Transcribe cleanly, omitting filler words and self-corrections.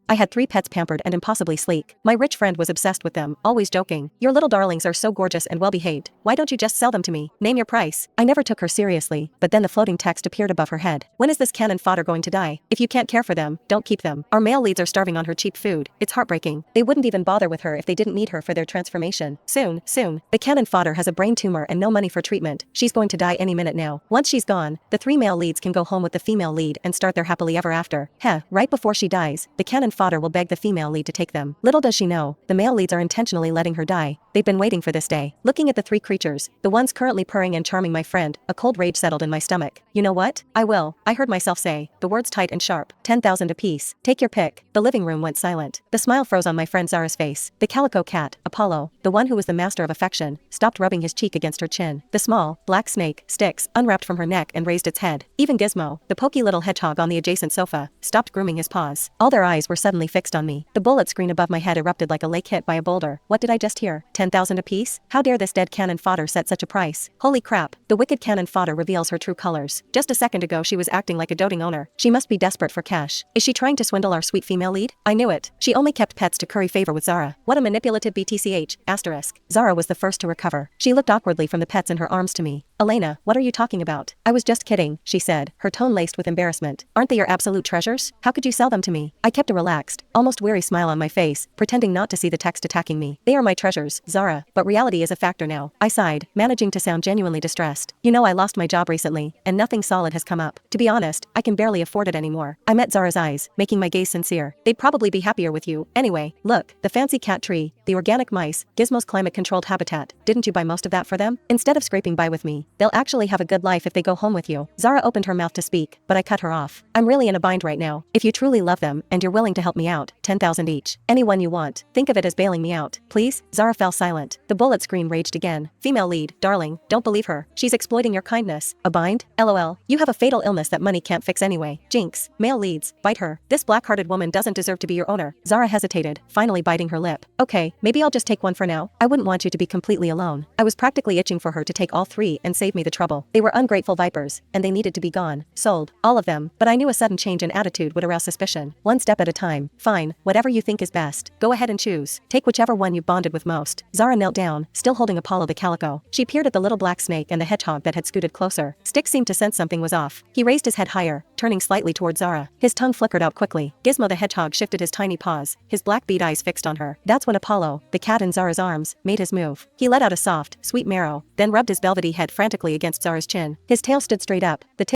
I had 3 pets pampered and impossibly sleek. My rich friend was obsessed with them, always joking. Your little darlings are so gorgeous and well-behaved. Why don't you just sell them to me? Name your price. I never took her seriously, but then the floating text appeared above her head. When is this cannon fodder going to die? If you can't care for them, don't keep them. Our male leads are starving on her cheap food. It's heartbreaking. They wouldn't even bother with her if they didn't need her for their transformation. Soon. The cannon fodder has a brain tumor and no money for treatment. She's going to die any minute now. Once she's gone, the 3 male leads can go home with the female lead and start their happily ever after. Right before she dies, the cannon fodder will beg the female lead to take them. Little does she know, the male leads are intentionally letting her die. They've been waiting for this day. Looking at the 3 creatures, the ones currently purring and charming my friend, a cold rage settled in my stomach. You know what? I will. I heard myself say, the words tight and sharp. 10,000 apiece. Take your pick. The living room went silent. The smile froze on my friend Zara's face. The calico cat, Apollo, the one who was the master of affection, stopped rubbing his cheek against her chin. The small, black snake, Styx, unwrapped from her neck and raised its head. Even Gizmo, the poky little hedgehog on the adjacent sofa, stopped grooming his paws. All their eyes were suddenly fixed on me. The bullet screen above my head erupted like a lake hit by a boulder. What did I just hear? 10,000 apiece? How dare this dead cannon fodder set such a price? Holy crap, the wicked cannon fodder reveals her true colors. Just a second ago she was acting like a doting owner. She must be desperate for cash. Is she trying to swindle our sweet female lead? I knew it. She only kept pets to curry favor with Zara. What a manipulative BTCH, asterisk. Zara was the first to recover. She looked awkwardly from the pets in her arms to me. Elena, what are you talking about? I was just kidding, she said, her tone laced with embarrassment. Aren't they your absolute treasures? How could you sell them to me? I kept a relaxed, almost weary smile on my face, pretending not to see the text attacking me. They are my treasures, Zara, but reality is a factor now. I sighed, managing to sound genuinely distressed. You know, I lost my job recently, and nothing solid has come up. To be honest, I can barely afford it anymore. I met Zara's eyes, making my gaze sincere. They'd probably be happier with you. Anyway, look, the fancy cat tree, the organic mice, Gizmo's climate-controlled habitat. Didn't you buy most of that for them? Instead of scraping by with me, they'll actually have a good life if they go home with you. Zara opened her mouth to speak, but I cut her off. I'm really in a bind right now. If you truly love them, and you're willing to help me out, 10,000 each. Anyone you want. Think of it as bailing me out. Please? Zara fell silent. The bullet screen raged again. Female lead, darling, don't believe her. She's exploiting your kindness. A bind? LOL. You have a fatal illness that money can't fix anyway. Jinx. Male leads, bite her. This black-hearted woman doesn't deserve to be your owner. Zara hesitated, finally biting her lip. Okay, maybe I'll just take one for now. I wouldn't want you to be completely alone. I was practically itching for her to take all 3 and save me the trouble. They were ungrateful vipers, and they needed to be gone. Sold. All of them, but I knew a sudden change in attitude would arouse suspicion. One step at a time. Fine, whatever you think is best. Go ahead and choose. Take whichever one you bonded with most. Zara knelt down, still holding Apollo the calico. She peered at the little black snake and the hedgehog that had scooted closer. Styx seemed to sense something was off. He raised his head higher, turning slightly toward Zara. His tongue flickered out quickly. Gizmo the hedgehog shifted his tiny paws, his black bead eyes fixed on her. That's when Apollo, the cat in Zara's arms, made his move. He let out a soft, sweet meow, then rubbed his velvety head frantically against Zara's chin. His tail stood straight up, the tip